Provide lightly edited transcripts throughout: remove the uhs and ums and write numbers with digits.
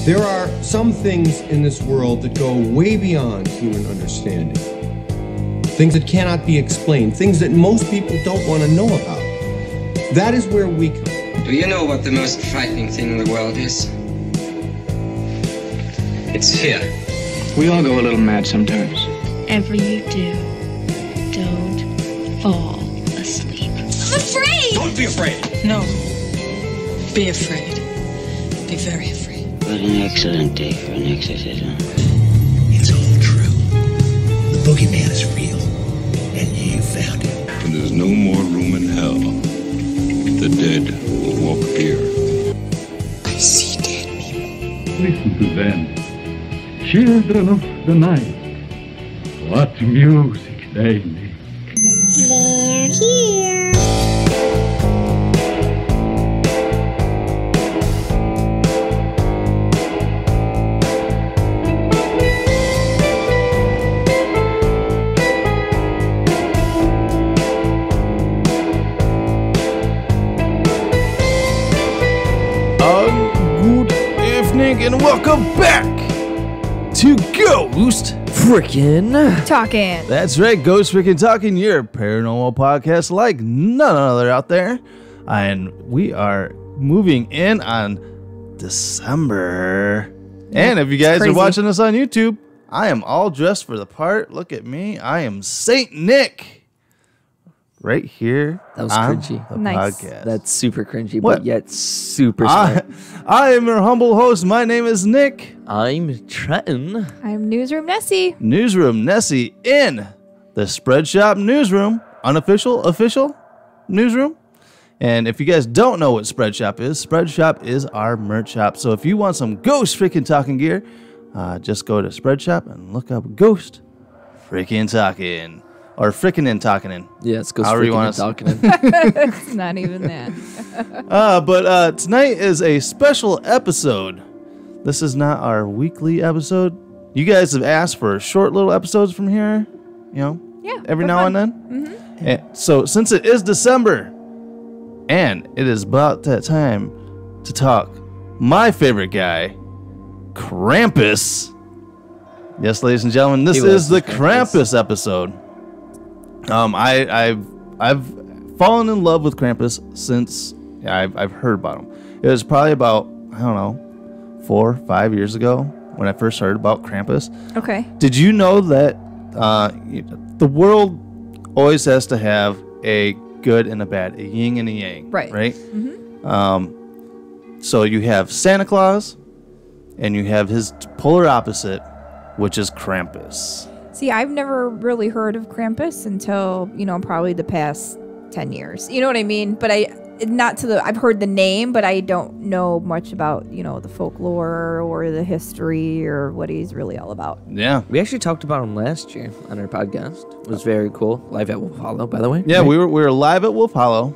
There are some things in this world that go way beyond human understanding. Things that cannot be explained. Things that most people don't want to know about. That is where we come. Do you know what the most frightening thing in the world is? It's fear. We all go a little mad sometimes. Whatever you do, don't fall asleep. I'm afraid! Don't be afraid! No. Be afraid. Be very afraid. What an excellent day for an exorcism. It's all true. The boogeyman is real, and you found him. And there's no more room in hell. The dead will walk here. I see dead people. Listen to them, children of the night. What music they make. They're here. And welcome back to Ghost Frickin' Talking. That's right, Ghost Frickin' Talking, your paranormal podcast like none other out there. And we are moving in on December. And if you guys are watching us on YouTube, I am all dressed for the part. Look at me. I am Saint Nick. Right here. That was cringy. Podcast. That's super cringy, but yet super smart. I am your humble host. My name is Nick. I'm Trenton. I'm Newsroom Nessie. Newsroom Nessie in the Spread Shop newsroom. Official newsroom. And if you guys don't know what Spread Shop is our merch shop. So if you want some Ghost Freaking Talking gear, just go to Spread Shop and look up Ghost Freaking Talking. Or frickin' and talking in. Yeah, it's Ghost Freaking and Talking in. It's not even that. But tonight is a special episode. This is not our weekly episode. You guys have asked for short little episodes from here, every now and then. Mm-hmm. And so since it is December, and it is about that time to talk my favorite guy, Krampus. Yes, ladies and gentlemen, this is the Krampus episode. I've fallen in love with Krampus since I've heard about him. It was probably about, 4 or 5 years ago when I first heard about Krampus. Okay. Did you know that the world always has to have a good and a bad, a yin and a yang, right? Mm-hmm. So you have Santa Claus, and you have his polar opposite, which is Krampus. See, I've never really heard of Krampus until, probably the past 10 years. You know what I mean? But I've heard the name, but I don't know much about, the folklore or the history or what he's really all about. Yeah. We actually talked about him last year on our podcast. It was very cool. Live at Wolf Hollow, by the way. Yeah, right? we were live at Wolf Hollow.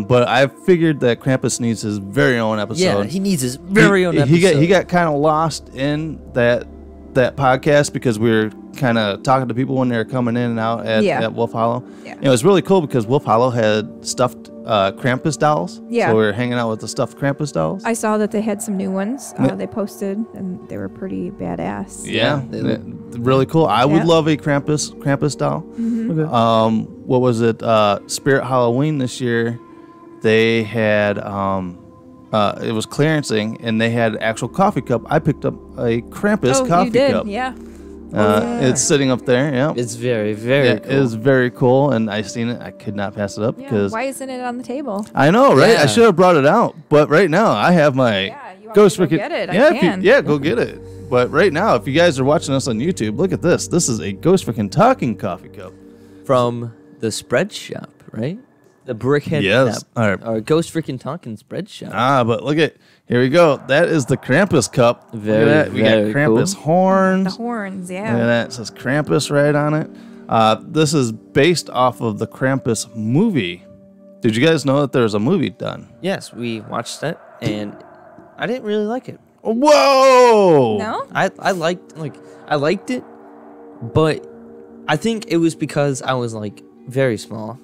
But I figured that Krampus needs his very own episode. Yeah, he needs his very own episode. He got kind of lost in that podcast because we were kind of talking to people when they were coming in and out at Wolf Hollow. Yeah. And it was really cool because Wolf Hollow had stuffed Krampus dolls. Yeah. So we were hanging out with the stuffed Krampus dolls. I saw that they had some new ones they posted, and they were pretty badass. Yeah. Really cool. I would love a Krampus doll. Mm-hmm. Okay. What was it? Spirit Halloween this year, they had... it was clearancing, and they had actual coffee cup. I picked up a Krampus coffee cup. Yeah. It's sitting up there. Yeah. It's very, very cool. It is very cool, and I seen it. I could not pass it up because. Why isn't it on the table? I know, right? Yeah. I should have brought it out, but right now I have my Ghost Freaking. Get it? I can. Go get it. But right now, if you guys are watching us on YouTube, look at this. This is a Ghost Freaking Talking coffee cup from the Spread Shop, right? The Brickhead Shop. Or Ghost Freaking Talking Spread Shop. But look at, here we go. That is the Krampus cup. We got Krampus horns. The horns, yeah. Look at that. It says Krampus right on it. This is based off of the Krampus movie. Did you guys know that there was a movie done? Yes, we watched it, and I didn't really like it. Whoa! No? I liked it, but I think it was because I was very small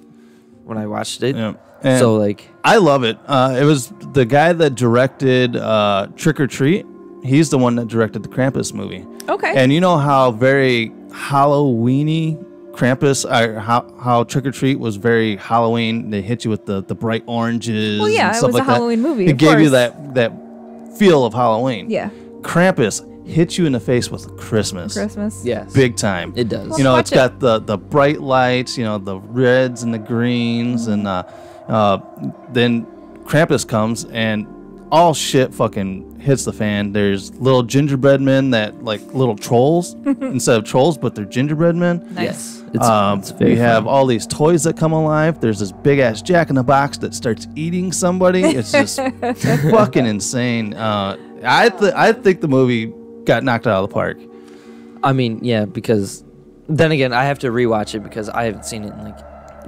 when I watched it. Yeah. And so I love it. It was the guy that directed Trick or Treat. He's the one that directed the Krampus movie. Okay. And you know how very Halloween-y Krampus, how Trick or Treat was very Halloween. They hit you with the bright oranges. Well, yeah, and it stuff was like a Halloween movie. It gave you that feel of Halloween. Yeah. Krampus hits you in the face with Christmas. Yes. Big time. It does. You know, it's got the bright lights, you know, the reds and the greens, and then Krampus comes and all shit fucking hits the fan. There's little gingerbread men that like little trolls instead of trolls, but they're gingerbread men. Nice. It's we have all these toys that come alive. There's this big ass Jack in the Box that starts eating somebody. It's just fucking insane. I think the movie got knocked out of the park. I mean, yeah, because then again, I have to rewatch it because I haven't seen it in like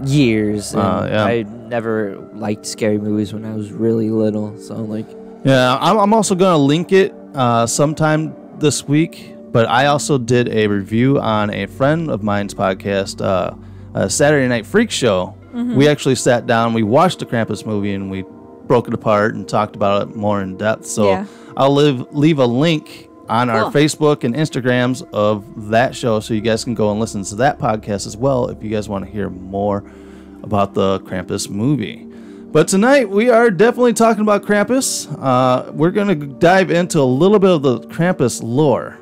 years. And I never liked scary movies when I was really little. So like, yeah, I'm also gonna link it sometime this week. But I also did a review on a friend of mine's podcast, a Saturday Night Freak Show. We actually sat down, we watched the Krampus movie, and we broke it apart and talked about it more in depth. So I'll leave a link on our Facebook and Instagrams of that show, so you guys can go and listen to that podcast as well if you guys want to hear more about the Krampus movie. But tonight we are definitely talking about Krampus. We're going to dive into a little bit of the Krampus lore.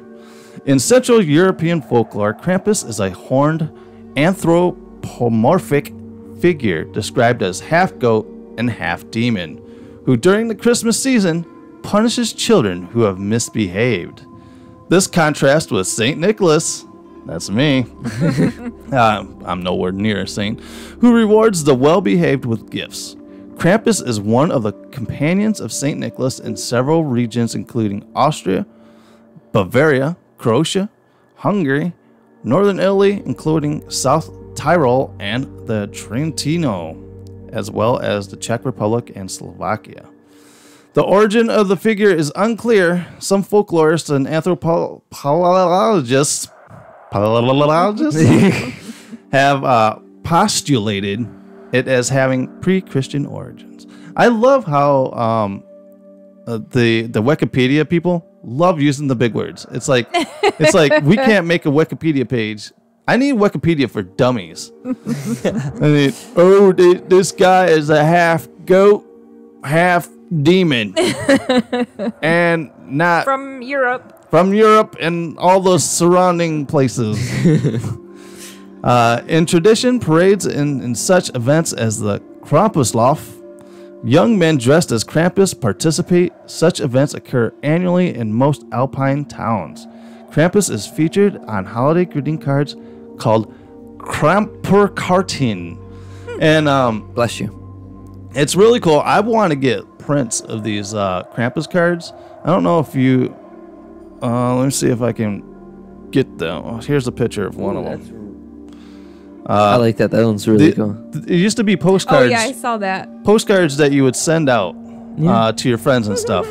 In Central European folklore, Krampus is a horned anthropomorphic figure described as half goat and half demon, who during the Christmas season punishes children who have misbehaved. This contrasts with St. Nicholas, that's me, I'm nowhere near a saint, who rewards the well-behaved with gifts. Krampus is one of the companions of St. Nicholas in several regions including Austria, Bavaria, Croatia, Hungary, Northern Italy, including South Tyrol and the Trentino, as well as the Czech Republic and Slovakia. The origin of the figure is unclear. Some folklorists and anthropologists have postulated it as having pre-Christian origins. I love how the Wikipedia people love using the big words. It's like we can't make a Wikipedia page. I need Wikipedia for dummies. This guy is a half goat, half demon, and not from Europe. From Europe and all those surrounding places. In tradition, parades in such events as the Krampuslauf, young men dressed as Krampus participate. Such events occur annually in most alpine towns. Krampus is featured on holiday greeting cards called Krampurkarten. And bless you. It's really cool. I want to get prints of these Krampus cards. I don't know if you... let me see if I can get them. Oh, here's a picture of one of them. I like that. That one's really cool. It used to be postcards. Oh yeah, I saw that. Postcards that you would send out to your friends and stuff.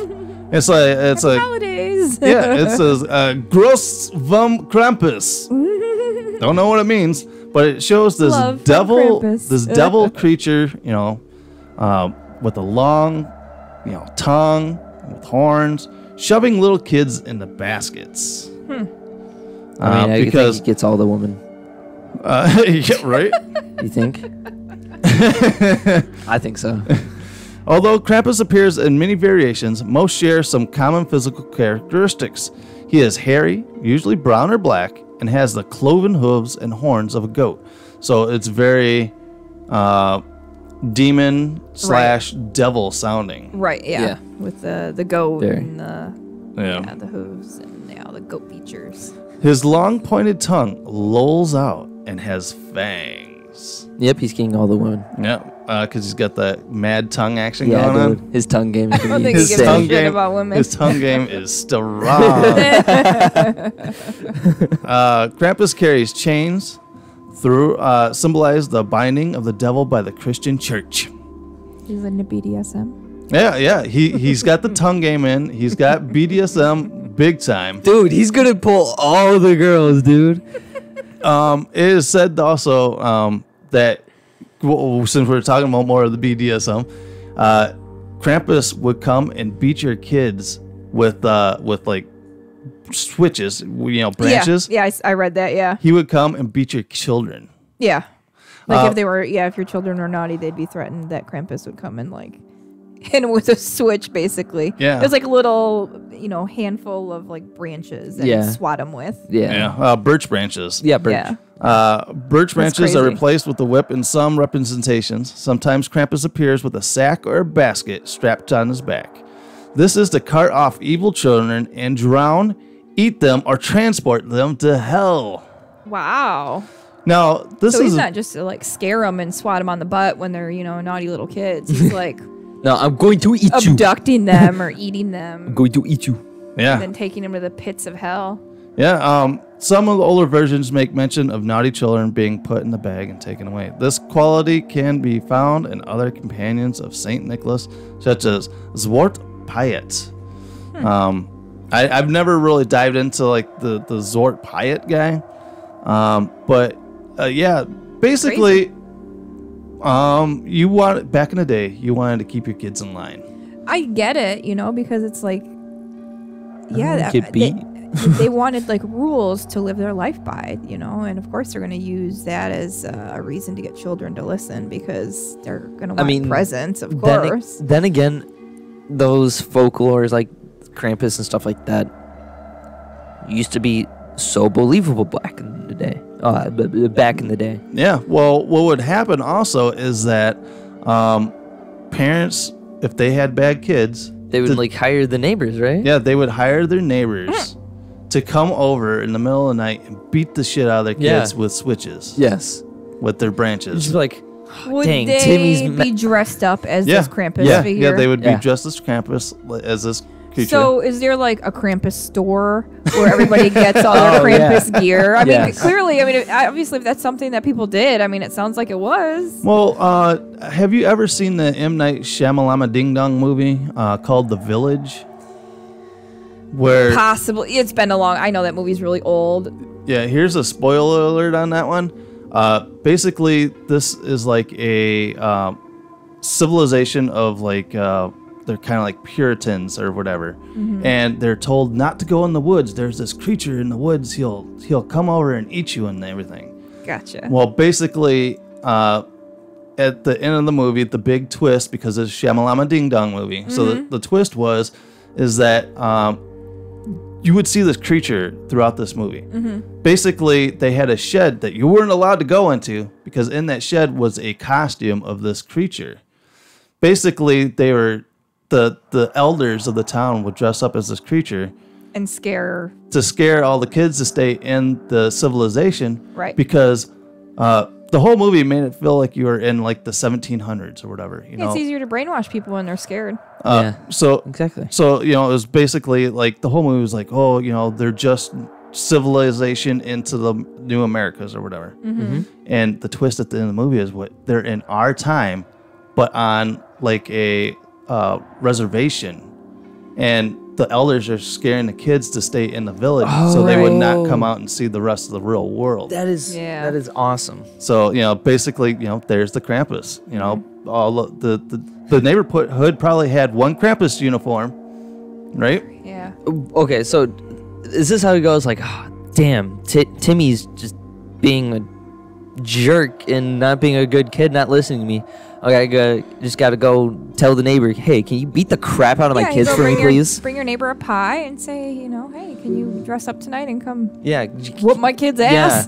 It's like holidays. Yeah, it says "Gross vom Krampus." Don't know what it means, but it shows this devil creature, you know, with a long, you know, tongue with horns, shoving little kids into baskets. I mean, because he gets all the women. Yeah, right? You think? I think so. Although Krampus appears in many variations, most share some common physical characteristics. He is hairy, usually brown or black, and has the cloven hooves and horns of a goat. So it's very demon / devil sounding. Right, yeah. With the goat Very. and the hooves and the goat features. His long pointed tongue lolls out and has fangs. Yep, he's getting all the women. Yep, because he's got that mad tongue action Yeah, going dude. on. His tongue game is I don't think he gives a shit about women. His tongue game is strong. Krampus carries chains through symbolize the binding of the devil by the Christian church. He's in the BDSM. Yeah. He's got the tongue game in. He's got BDSM big time. Dude, he's gonna pull all the girls, dude. It is said also that since we're talking about more of the BDSM, Krampus would come and beat your kids with like switches, branches. Yeah, I read that. Yeah. He would come and beat your children. Yeah. Like if your children were naughty, they'd be threatened that Krampus would come and with a switch, basically. Yeah. There's like a little, handful of like branches that he'd swat them with. Yeah. Birch branches. Yeah, birch. Yeah. Birch branches are replaced with the whip in some representations. Sometimes Krampus appears with a sack or a basket strapped on his back. This is to cart off evil children and drown, eat them, or transport them to hell. Wow. Now, so he's not just to scare them and swat them on the butt when they're, naughty little kids. He's like, no, I'm going to eat you. Abducting them or eating them. I'm going to eat you. Yeah. And then taking them to the pits of hell. Yeah. Some of the older versions make mention of naughty children being put in the bag and taken away. This quality can be found in other companions of Saint Nicholas, such as Zwart Piet. I've never really dived into the Zwart Piet guy. But basically, back in the day, you wanted to keep your kids in line. I get it, because it's they wanted rules to live their life by, and of course they're going to use that as a reason to get children to listen because they're going to want presents, of course. Then again, those folklores like Krampus and stuff like that used to be so believable back in the day. Yeah. Well, what would happen also is that parents, if they had bad kids, they would hire the neighbors, right? Yeah, they would hire their neighbors to come over in the middle of the night and beat the shit out of their kids with switches. Yes. With their branches. It's would dang, they Timmy's be dressed up as this Krampus figure? Yeah, they would be dressed as Krampus, as this creature. So is there a Krampus store where everybody gets all their Krampus gear? I mean, clearly, obviously, if that's something that people did, it sounds like it was. Well, have you ever seen the M. Night Shyamalan Ding Dong movie called The Village? Where possibly it's been I know that movie's really old. Yeah, here's a spoiler alert on that one. Basically, this is a civilization of they're kind of like Puritans or whatever, and they're told not to go in the woods. There's this creature in the woods. He'll come over and eat you and everything. Gotcha. Well, basically, at the end of the movie, the big twist, because it's Shyamalan Ding Dong movie. So the twist is that you would see this creature throughout this movie. Basically, they had a shed that you weren't allowed to go into because in that shed was a costume of this creature. Basically, they were the elders of the town would dress up as this creature and scare all the kids to stay in the civilization, right? Because the whole movie made it feel like you were in the 1700s or whatever. It's easier to brainwash people when they're scared. So exactly. So it was basically the whole movie was they're just civilization into the new Americas or whatever. And the twist at the end of the movie is they're in our time, but on a reservation, and the elders are scaring the kids to stay in the village so they would not come out and see the rest of the real world. That is awesome. So basically there's the Krampus. All the neighborhood probably had one Krampus uniform, right? Yeah. Okay, so is this how it goes? Damn, Timmy's just being a jerk and not being a good kid, not listening to me. Okay, just gotta go tell the neighbor, hey, can you beat the crap out of my kids for me, please? Bring your neighbor a pie and say, hey, can you dress up tonight and come Yeah. whoop my kid's ass?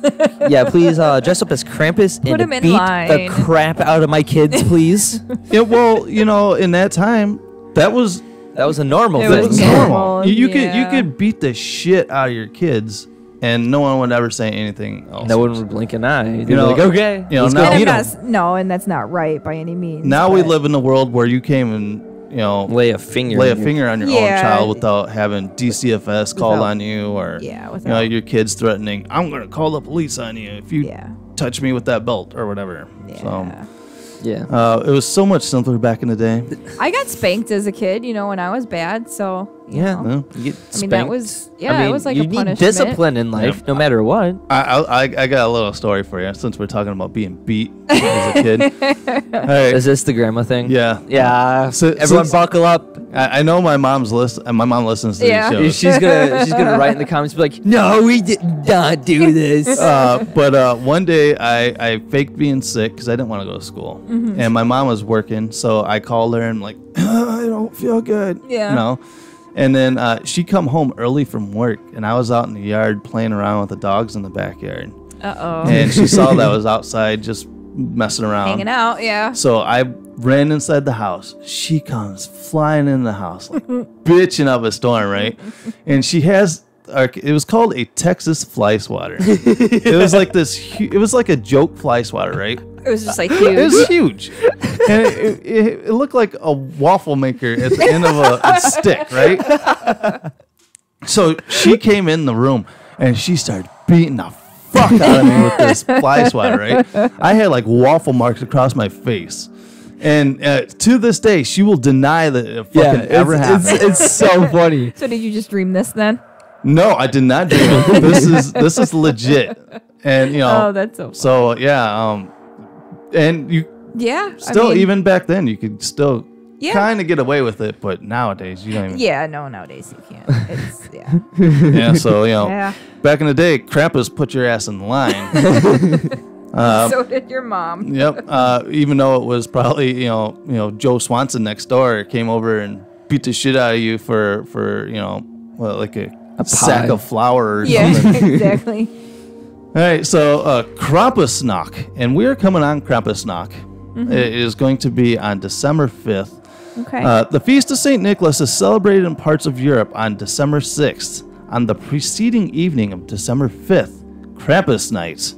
Yeah, please dress up as Krampus Put him and in beat line. the crap out of my kids, please. Yeah, well, in that time, that was a normal It thing. was normal. You could beat the shit out of your kids, and no one would ever say anything else. No one would blink an eye. They'd be like, okay, let's now, go beat 'em. And that's not right by any means. Now we live in a world where you came and lay a finger on your own child without having DCFS called on you, or your kids threatening, I'm gonna call the police on you if you touch me with that belt or whatever. So it was so much simpler back in the day. I got spanked as a kid, when I was bad, so know? You get I mean, that was it was like you a need punishment. discipline in life, no matter what. I got a little story for you since we're talking about being beat as a kid. All right. Is this the grandma thing? Yeah. Yeah. So, Everyone buckle up. I know my mom listens to these shows. She's gonna write in the comments, be like, "No, we did not do this." But one day I faked being sick because I didn't want to go to school, and my mom was working, so I called her and like, I don't feel good. Yeah. You know. And then she come home early from work, and I was out in the yard playing around with the dogs in the backyard. And she saw that I was outside just messing around. Hanging out, yeah. So I ran inside the house. She comes flying in the house, like bitching up a storm, right? And she has, it was called a Texas fly swatter. It was like it was like a joke fly swatter, right? It was just like huge. It was huge. And it looked like a waffle maker at the end of a stick, right? So she came in the room and she started beating the fuck out of me with this fly swatter, right? I had like waffle marks across my face. And to this day, she will deny that it fucking ever happened. It's so funny. So did you just dream this then? No, I did not dream it. This is legit. And you know, oh, that's so funny. So yeah, and you still, even back then, you could still kind of get away with it, but nowadays you don't even. Yeah, no, nowadays you can't. It's yeah, so you know, back in the day, Krampus put your ass in line. So did your mom. Yep. Even though it was probably you know Joe Swanson next door came over and beat the shit out of you for like a sack of flour or something. Yeah, exactly. All right, so Krampusnacht, and we are coming on Krampusnacht. It is going to be on December 5th. Okay. The Feast of St. Nicholas is celebrated in parts of Europe on December 6th. On the preceding evening of December 5th, Krampus night,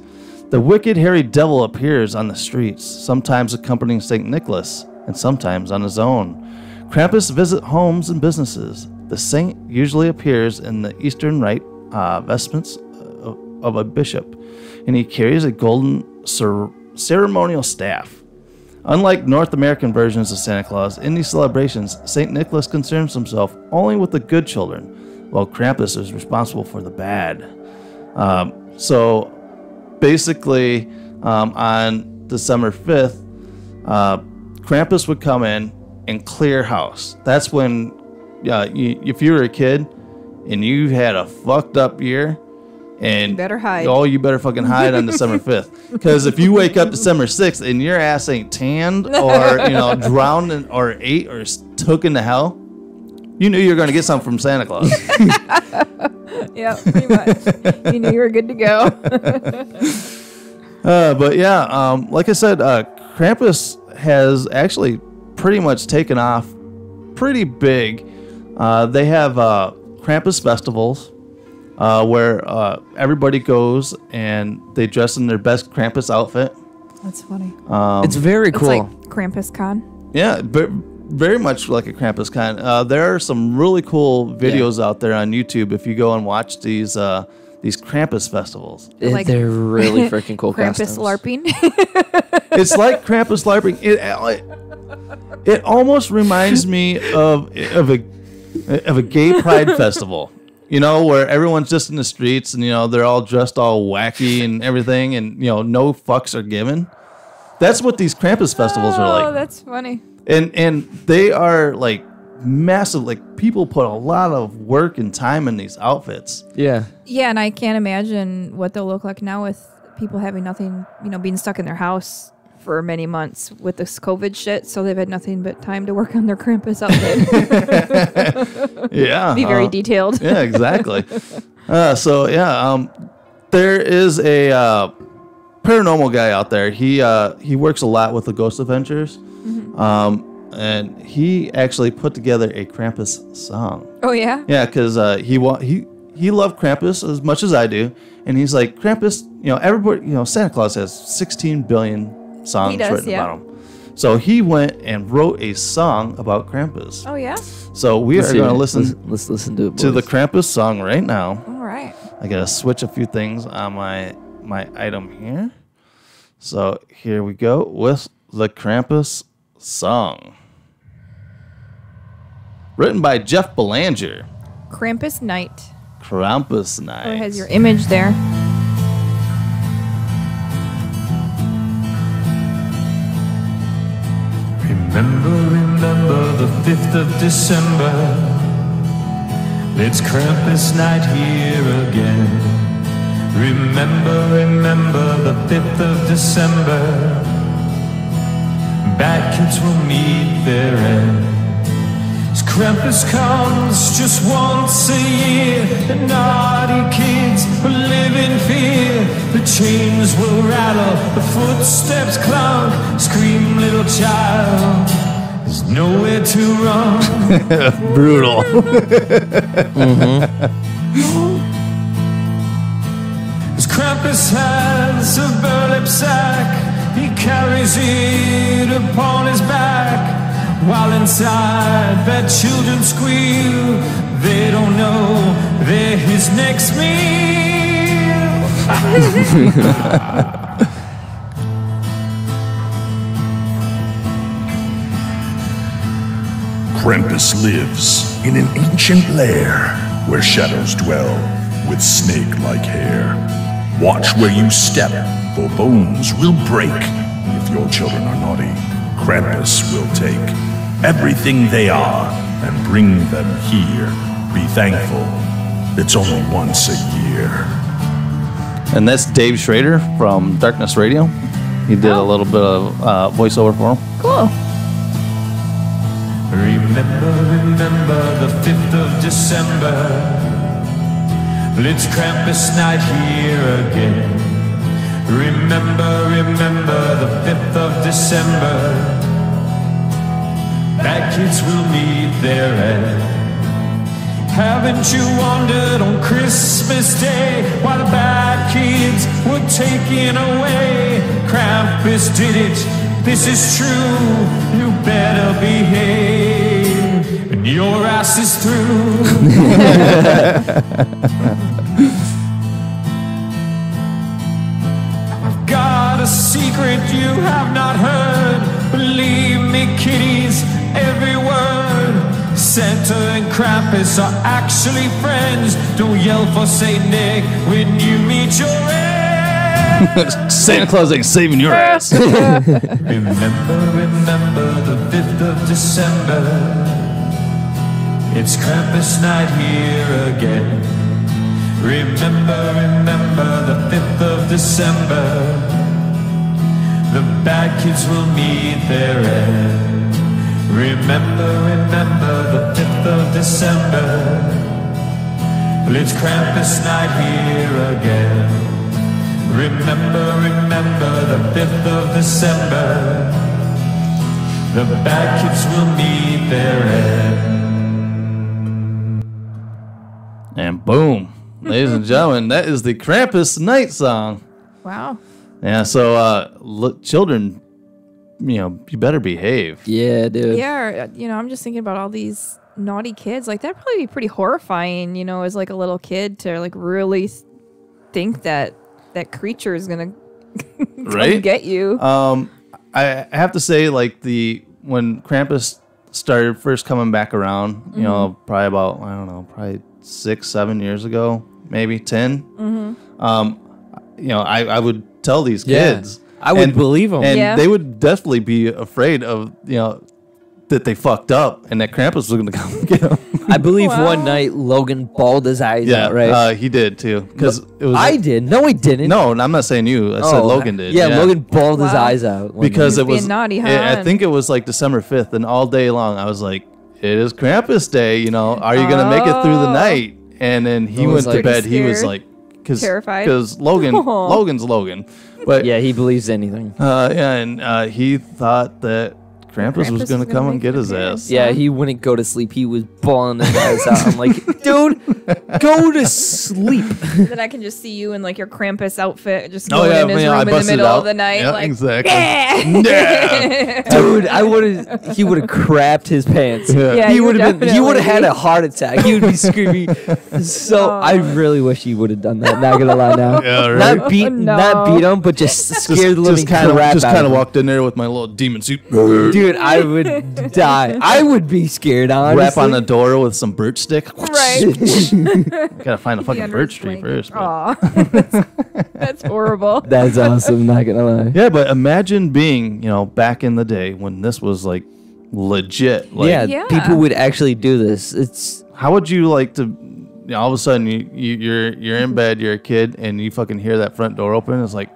the wicked hairy devil appears on the streets, sometimes accompanying St. Nicholas, and sometimes on his own. Krampus visits homes and businesses. The saint usually appears in the eastern rite vestments of a bishop, and he carries a golden ceremonial staff. Unlike North American versions of Santa Claus, in these celebrations, St. Nicholas concerns himself only with the good children, while Krampus is responsible for the bad. So basically, on December 5th, Krampus would come in and clear house. That's when, if you were a kid and you had a fucked up year, and you better hide. Oh, you better fucking hide on December 5th. Because if you wake up December 6th and your ass ain't tanned or, drowned or ate or took into hell, you knew you were going to get something from Santa Claus. Yeah, pretty much. You knew you were good to go. But yeah, like I said, Krampus has actually pretty much taken off pretty big. They have Krampus festivals. Where everybody goes and they dress in their best Krampus outfit. That's funny. It's very cool. It's like Krampus Con. Yeah, but very much like a Krampus Con. There are some really cool videos out there on YouTube if you go and watch these Krampus festivals. They're really freaking cool. Krampus LARPing. It's like Krampus LARPing. It almost reminds me of a gay pride festival. Where everyone's just in the streets and, they're all dressed all wacky and everything and, no fucks are given. That's what these Krampus festivals are like. Oh, that's funny. And they are like massive. Like people put a lot of work and time in these outfits. Yeah. Yeah, and I can't imagine what they'll look like now with people having nothing, being stuck in their house for many months with this COVID shit, so they've had nothing but time to work on their Krampus outfit. Yeah. Be very detailed. Yeah, exactly. There is a paranormal guy out there. He works a lot with the Ghost Adventures. Mm-hmm. And he actually put together a Krampus song. Oh, yeah? Yeah, because he loved Krampus as much as I do. And he's like, Krampus, everybody, Santa Claus has 16 billion songs written about him. So he went and wrote a song about Krampus. Oh, yeah? So we are going to listen. Let's listen to it, boys. To the Krampus song right now. All right. I got to switch a few things on my item here. So here we go with the Krampus song. written by Jeff Belanger. Krampus Night. Krampus Night. Oh, it has your image there. Remember the 5th of December. It's Krampus night here again. Remember the 5th of December. Bad kids will meet their end. As Krampus comes just once a year, the naughty kids will live in fear. The chains will rattle, the footsteps clunk. Scream, little child, there's nowhere to run. Brutal. As Krampus has a burlap sack, he carries it upon his back. While inside that children squeal, they don't know they're his next meal. Krampus lives in an ancient lair where shadows dwell with snake-like hair. Watch where you step, for bones will break. If your children are naughty, Krampus will take everything they are and bring them here. Be thankful, it's only once a year. And that's Dave Schrader from Darkness Radio. He did a little bit of voiceover for him. Cool. Remember the 5th of December. It's Krampus night here again. Remember the 5th of December. Bad kids will meet their end. Haven't you wondered on Christmas Day why the bad kids were taken away? Krampus did it, this is true. You better behave, and your ass is through. I've got a secret you have not heard. Believe me, kiddies, every word. Santa and Krampus are actually friends. Don't yell for Saint Nick when you meet your end. Santa Claus ain't saving your ass. Remember the 5th of December. It's Krampus night here again. Remember the 5th of December. The bad kids will meet their end. Remember the 5th of December. Well, it's Krampus night here again. Remember the 5th of December. The bad kids will meet their end. And boom, ladies and gentlemen, that is the Krampus Night song. Wow. Yeah, so look, children, you better behave. Yeah, dude. Yeah, I'm just thinking about all these naughty kids. Like, that'd probably be pretty horrifying, as like a little kid to like really think that creature is gonna come get you. I have to say, like, when Krampus started first coming back around, probably about, I don't know, probably 6-7 years ago, maybe 10. I would tell these kids. I would believe them. And they would definitely be afraid of, that they fucked up and that Krampus was going to come get them. I believe one night Logan bawled his eyes out, right? He did too. Because I did. No, he didn't. No, I'm not saying you. I said Logan did. Yeah, Logan bawled his eyes out. Because it was naughty, huh? I think it was like December 5th, and all day long I was like, it is Krampus Day, are you going to make it through the night? And then he went to bed. He was like, terrified. Because Logan's Logan. But yeah, he believes anything. And he thought that Krampus was going to come and get his ass. Yeah, he wouldn't go to sleep. He was bawling his eyes out. I'm like, dude, Go to sleep. Then I can just see you in like your Krampus outfit, just going in his room in the middle of the night. Yeah, like, exactly. Yeah. Dude, he would have crapped his pants. Yeah, he would have had a heart attack. He would be screaming. So I really wish he would have done that. Not gonna lie now. Yeah, right? Not beat him, but just scare the living crap out of him. Just kind of walked in there with my little demon suit. Dude, I would die. I would be scared, honestly. Rap on the door with some birch stick. Right. Gotta find a fucking birch tree first. Aw. That's horrible. That's awesome, not gonna lie. Yeah, but imagine being, back in the day when this was like legit. Like, yeah, people would actually do this. It's how would you like to? All of a sudden you're in bed, you're a kid, and you fucking hear that front door open. It's like,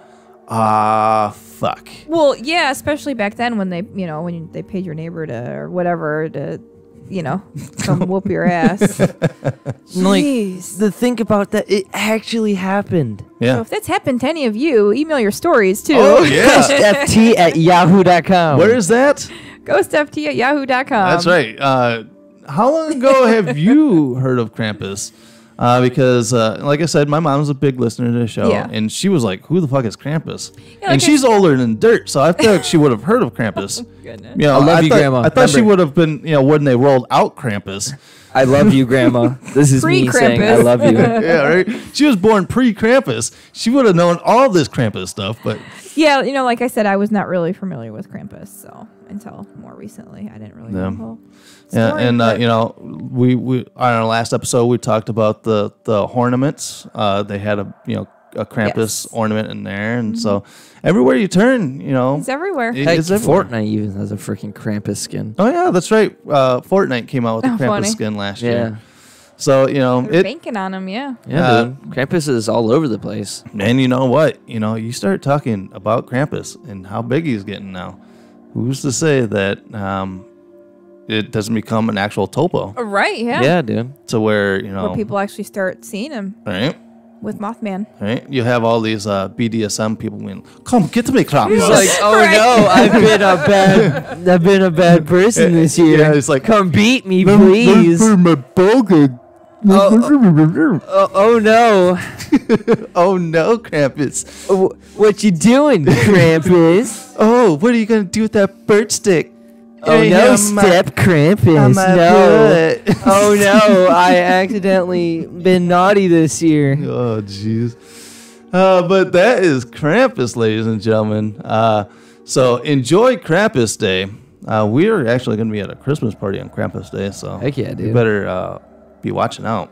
fuck. Well, yeah, especially back then when they, when they paid your neighbor or whatever to, come whoop your ass. Like, the think about that, it actually happened. Yeah. So if that's happened to any of you, email your stories too. Oh yeah. GhostFT@yahoo.com. Where is that? GhostFT@yahoo.com. That's right. How long ago have you heard of Krampus? Because, like I said, my mom's a big listener to the show, and she was like, "Who the fuck is Krampus?" Yeah, and she's older than dirt, so I feel like she would have heard of Krampus. Goodness. I love you, Grandma. I thought she would have been, when they rolled out Krampus. I love you, Grandma. This is me saying I love you. Yeah, right. She was born pre-Krampus. She would have known all this Krampus stuff, but yeah, like I said, I was not really familiar with Krampus, so until more recently, I didn't really know the whole story. And we on our last episode we talked about the ornaments. They had a Krampus ornament in there, and so everywhere you turn, it's everywhere. It's everywhere. Fortnite even has a freaking Krampus skin. Oh yeah, that's right. Fortnite came out with the Krampus funny. skin last year. So They're banking on them, Yeah, dude. Krampus is all over the place. And you know what? You start talking about Krampus and how big he's getting now. Who's to say that it doesn't become an actual topo? Right? Yeah. Yeah, dude. To where where people actually start seeing him. Right. With Mothman. Right. You have all these BDSM people being, "Come get to me, Krampus." He's like, "Oh no, I've been a bad person this year. Yeah, it's like, come beat me, please." Oh no. Oh no, Krampus. What you doing, Krampus? Oh, what are you going to do with that birch stick? Oh no, step Krampus. No. Oh no, I accidentally been naughty this year. Oh jeez. But that is Krampus, ladies and gentlemen. So enjoy Krampus Day. We are actually going to be at a Christmas party on Krampus Day, so heck yeah, dude. You better be watching out.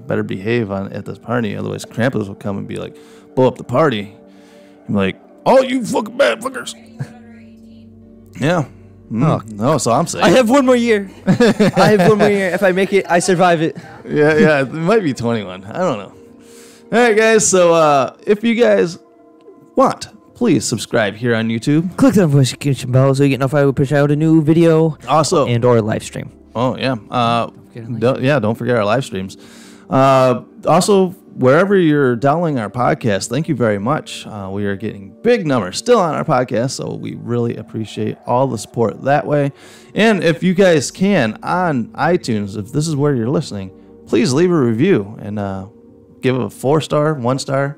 Better behave at this party, otherwise Krampus will come and be like, blow up the party. I'm like, "Oh, you fucking bad fuckers." Yeah. Oh no, so I'm saying I have one more year. If I make it, I survive it. Yeah, it might be 21. I don't know. All right, guys. So if you guys want, please subscribe here on YouTube. Click the notification bell so you get notified when we push out a new video. Also, or live stream. Oh yeah. Don't forget our live streams. Also, wherever you're downloading our podcast, thank you very much. We are getting big numbers still on our podcast, so we really appreciate all the support that way. And if you guys can, on iTunes, if this is where you're listening, please leave a review and give it a 4-star, 1-star,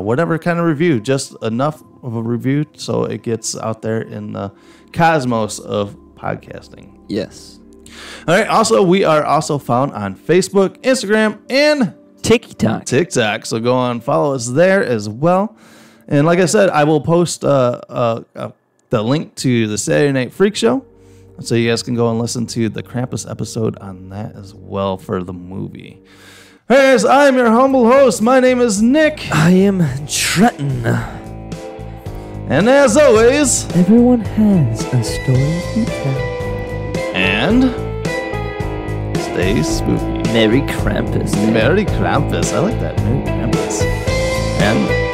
whatever kind of review, just enough of a review so it gets out there in the cosmos of podcasting. Yes. All right. Also, we are also found on Facebook, Instagram, and TikTok. So go on, follow us there as well. And like I said, I will post the link to the Saturday Night Freak Show, so you guys can go and listen to the Krampus episode on that as well for the movie. Hey guys, I'm your humble host. My name is Nick. I am Trenton. And as always, everyone has a story to tell. And stay spooky. Merry Krampus. Merry Krampus. I like that. Merry Krampus. And